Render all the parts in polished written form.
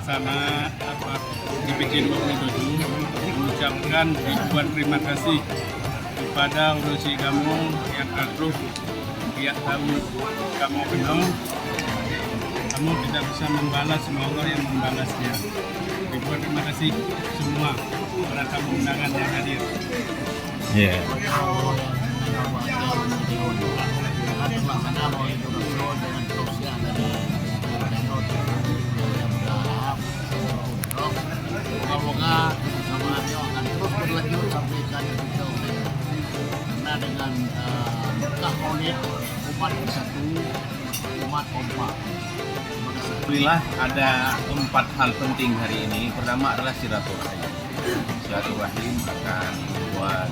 Pelaksana DPC 27 mengucapkan ribuan terima kasih kepada Urusi kamu yang akrab, tiap tahun kamu kenal, kamu tidak bisa membalas, semua Allah yang membalasnya. Ribuan terima kasih semua para tamu undangan yang hadir. Yeah. Semoga kebersamaan akan terus berlanjut sampai ke akhir hidup, karena dengan berkah Maulid umat bersatu, umat kompak. Alhamdulillah ada 4 hal penting hari ini. Pertama adalah silaturahim. Silaturahim akan membuat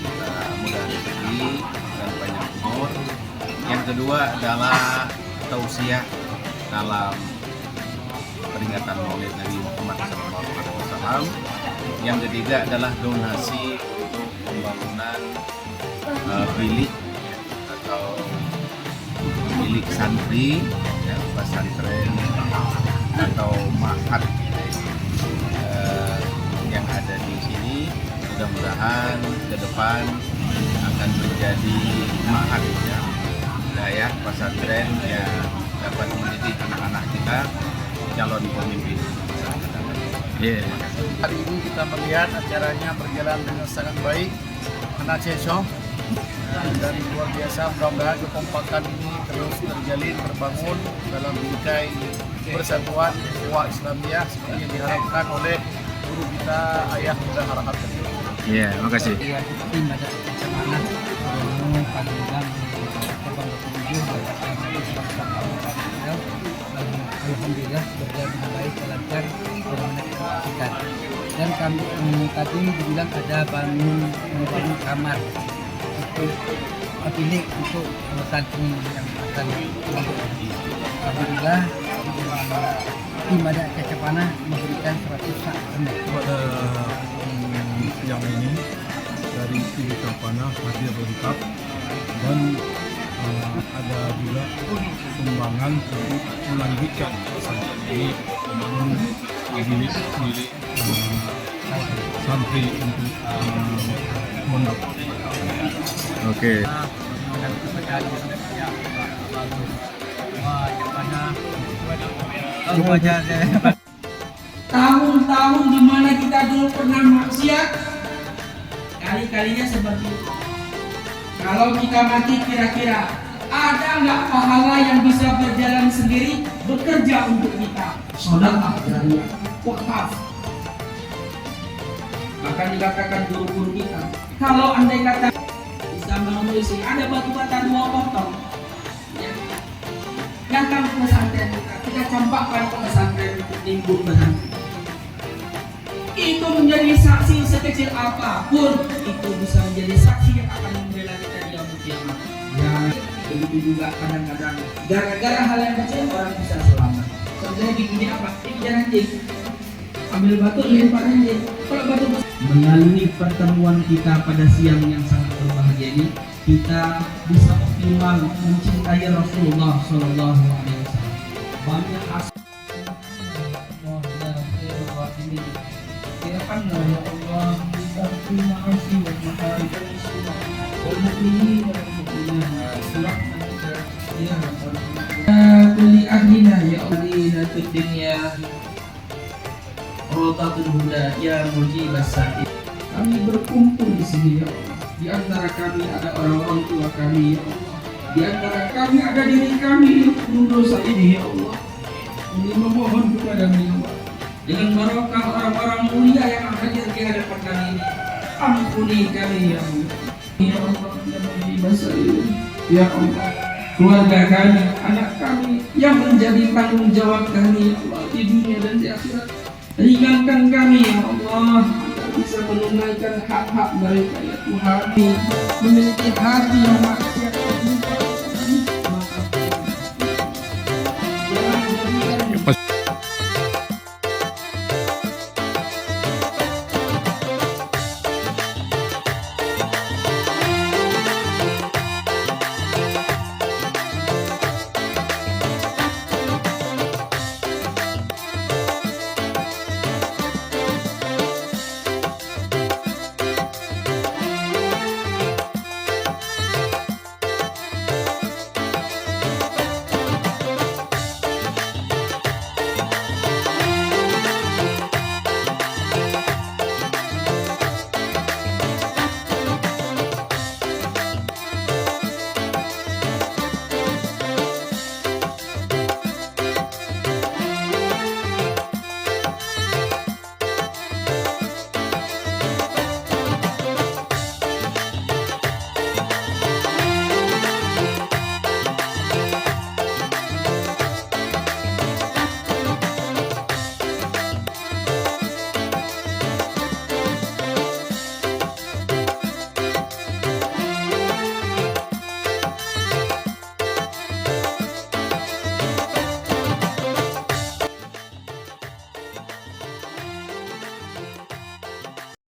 kita mudah rezeki dan banyak umur. Yang kedua adalah tausiah dalam peringatan Maulid Nabi Muhammad SAW. Yang ketiga adalah donasi untuk pembangunan bilik atau bilik santri, ya, pesantren atau ma'had yang ada di sini. Mudah-mudahan ke depan akan menjadi ma'had ya, wilayah pesantren yang dapat mendidik anak-anak kita calon pemimpin. Hari ini kita melihat acaranya berjalan dengan sangat baik, anak cesok dan luar biasa. Mudah-mudahan kekompakan ini terus terjalin, terbangun dalam bingkai persatuan ukhuwah Islamiyah seperti yang diharapkan oleh guru kita Ayah Muda Harahap. Iya, makasih. Tim ada kecamatan Gunung Pandeglang alhamdulillah berjalan dengan baik, lancar, bermanfaat. Dan kami tadi dibilang ada membangun kamar untuk bilik untuk santri yang akan masuk. Alhamdulillah tim ada Kecapanah memberikan 100 sak pada yang ini dari tim Kecapanah hadir lengkap dan ada juga sumbangan untuk melanjutkan pesantren ini membangun bilik santri untuk mondok. Oke. Tahun-tahun di mana kita dulu pernah maksiat, kali-kalinya seperti itu. Kalau kita mati, kira-kira ada nggak pahala yang bisa berjalan sendiri bekerja untuk kita? Sedekah jariyah, wakaf. Bahkan dikatakan guru-guru kita, kalau andai kata bisa menulis ada batu bata 2 potong, ya, datang ke pesantren kita campakkan ke pesantren untuk nimbun berhenti. Itu menjadi saksi sekecil apapun, itu bisa menjadi saksi yang akan membela kita di yaumul kiamat. Ya, begitu juga kadang-kadang gara-gara hal yang kecil orang bisa selamat. Contohnya gini apa? Dikejar anjing, ambil batu lempar anjing. Kalau batu melalui pertemuan kita pada siang yang sangat berbahagia ini, kita bisa optimal mencintai Rasulullah Shallallahu Alaihi Wasallam. Banyak ya Allah, kita terima kasih dan menghargai ini kuli ahlina ya Allah dunia rotatul huda ya mujibas sa'id. Kami berkumpul di sini ya Allah. Di antara kami ada orang-orang tua kami ya Allah. Di antara kami ada diri kami yang penuh dosa ini ya Allah. Ini memohon kepada-Mu ya Allah, dengan barokah orang-orang mulia yang hadir di hadapan kami ini, ampuni kami ya Allah. Ya Allah, ya Allah, keluarga kami, anak kami yang menjadi tanggung jawab kami ya Allah di dunia dan di akhirat, ringankan kami ya Allah agar bisa menunaikan hak-hak mereka ya Tuhan. Memiliki hati yang maksiat